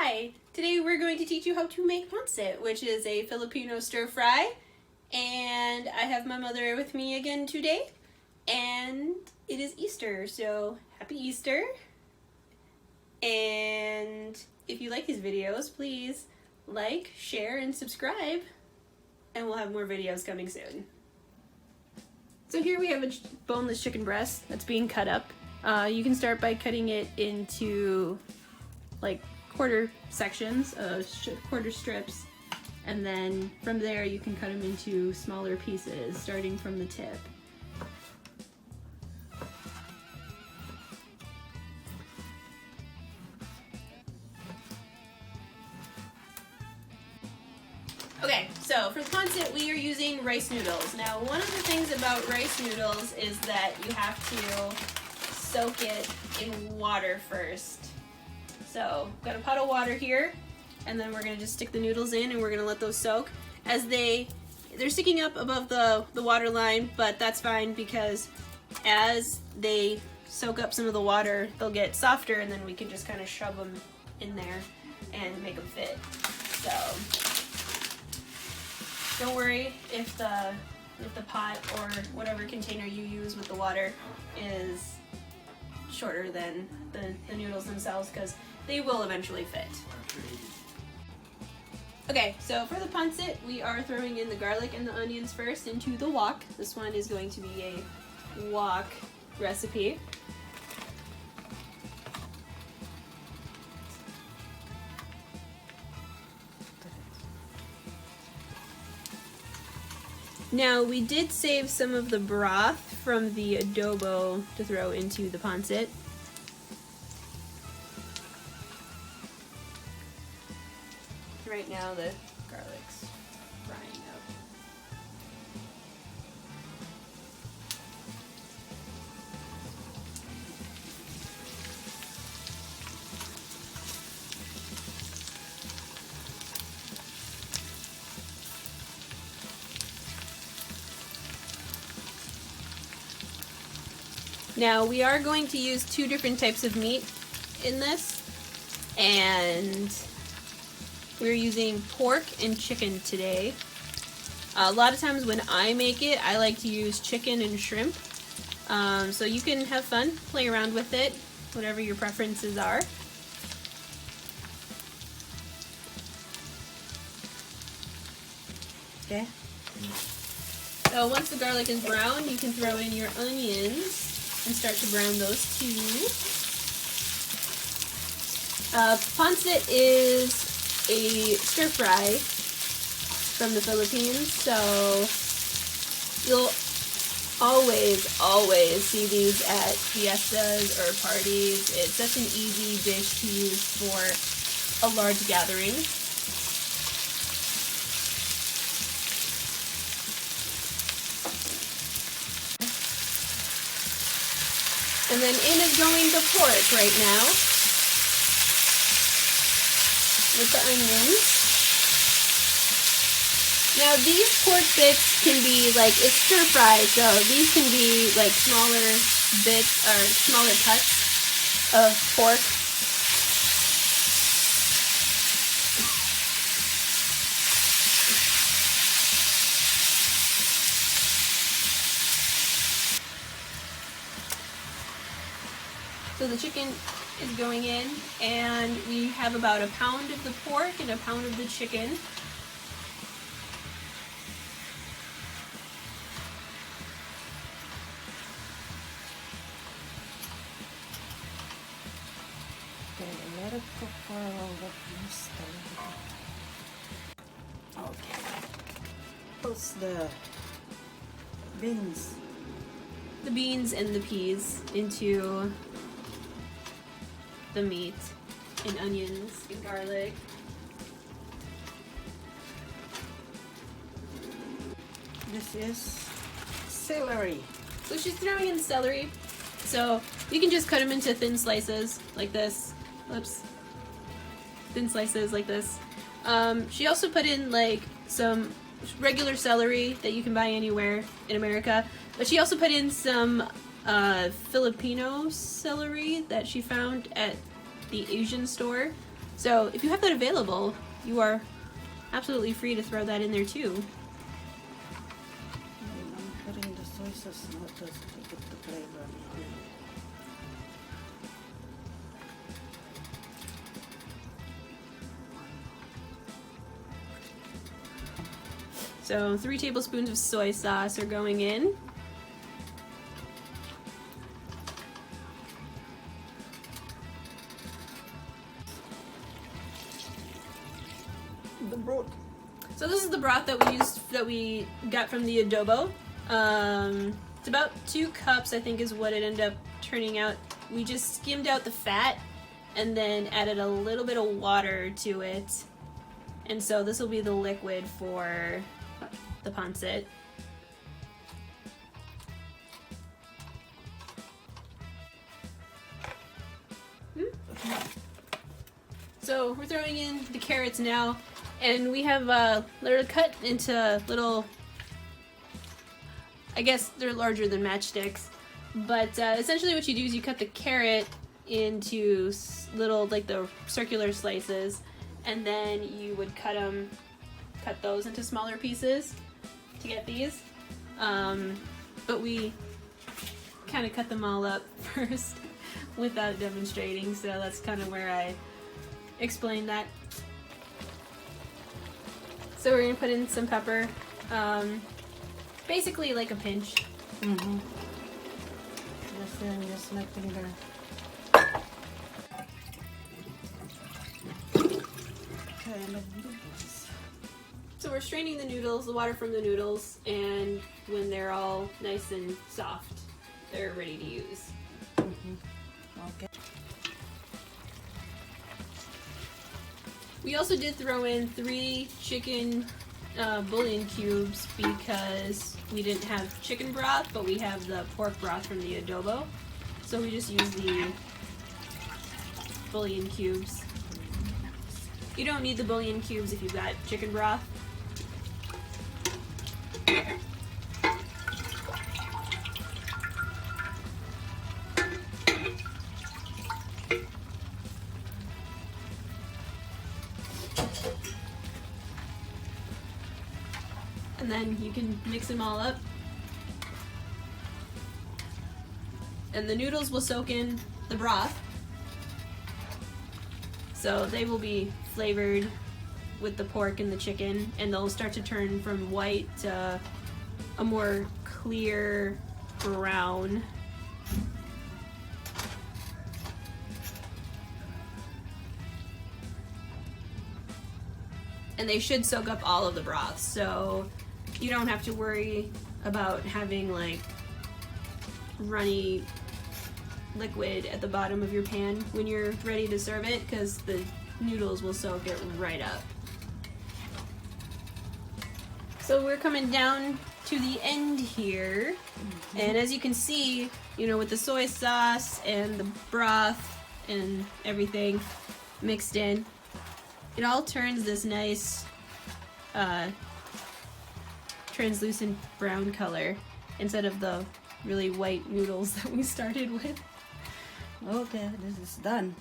Hi! Today we're going to teach you how to make pancit, which is a Filipino stir fry. And I have my mother with me again today. And it is Easter, so happy Easter. And if you like these videos, please like, share, and subscribe. And we'll have more videos coming soon. So here we have a boneless chicken breast that's being cut up. You can start by cutting it into like quarter sections, quarter strips, and then from there you can cut them into smaller pieces starting from the tip. Okay, so for the pancit we are using rice noodles. Now one of the things about rice noodles is that you have to soak it in water first. So, got a pot of water here, and then we're going to just stick the noodles in and we're going to let those soak. As they're sticking up above the water line, but that's fine because as they soak up some of the water, they'll get softer and then we can just kind of shove them in there and make them fit. So, don't worry if the pot or whatever container you use with the water is shorter than the noodles themselves, because they will eventually fit. Okay, so for the pancit, we are throwing in the garlic and the onions first into the wok. This one is going to be a wok recipe. Now, we did save some of the broth from the adobo to throw into the pancit. Right now the garlic's frying up. Now we are going to use two different types of meat in this, and we're using pork and chicken today. A lot of times when I make it, I like to use chicken and shrimp. So you can have fun, play around with it, whatever your preferences are. Okay. So once the garlic is brown, you can throw in your onions and start to brown those too. Pancit is a stir fry from the Philippines, so you'll always see these at fiestas or parties. It's such an easy dish to use for a large gathering. And then in is going the pork right now, with the onions. Now these pork bits can be like, it's stir fry, so these can be like smaller bits or smaller cuts of pork. So the chicken is going in, and we have about a pound of the pork and a pound of the chicken. Okay. What's the beans? The beans and the peas into the meat and onions and garlic. This is celery. So she's throwing in celery. So you can just cut them into thin slices like this. Whoops. Thin slices like this. She also put in like some regular celery that you can buy anywhere in America, but she also put in some Filipino celery that she found at the Asian store. So if you have that available, you are absolutely free to throw that in there too. I'm putting the soy sauce now to get the flavor. So 3 tablespoons of soy sauce are going in. The broth. So this is the broth that we got from the adobo. It's about 2 cups, I think, is what it ended up turning out. We just skimmed out the fat and then added a little bit of water to it. And so this will be the liquid for the pancit. So we're throwing in the carrots now, and we have they're cut into little, I guess they're larger than matchsticks, but essentially what you do is you cut the carrot into little, like the circular slices, and then you would cut those into smaller pieces to get these. But we kind of cut them all up first without demonstrating, so that's kind of where I explain that. So we're gonna put in some pepper, basically like a pinch. Mm-hmm. Just my finger. Kind of noodles. So we're straining the noodles, the water from the noodles, and when they're all nice and soft, they're ready to use. Mm-hmm. Okay. We also did throw in 3 chicken bouillon cubes because we didn't have chicken broth, but we have the pork broth from the adobo. So we just use the bouillon cubes. You don't need the bouillon cubes if you've got chicken broth. And then you can mix them all up. And the noodles will soak in the broth. So they will be flavored with the pork and the chicken, and they'll start to turn from white to a more clear brown. And they should soak up all of the broth, so you don't have to worry about having like runny liquid at the bottom of your pan when you're ready to serve it, because the noodles will soak it right up. So we're coming down to the end here, and as you can see, you know, with the soy sauce and the broth and everything mixed in, it all turns this nice translucent brown color instead of the really white noodles that we started with. Okay, this is done.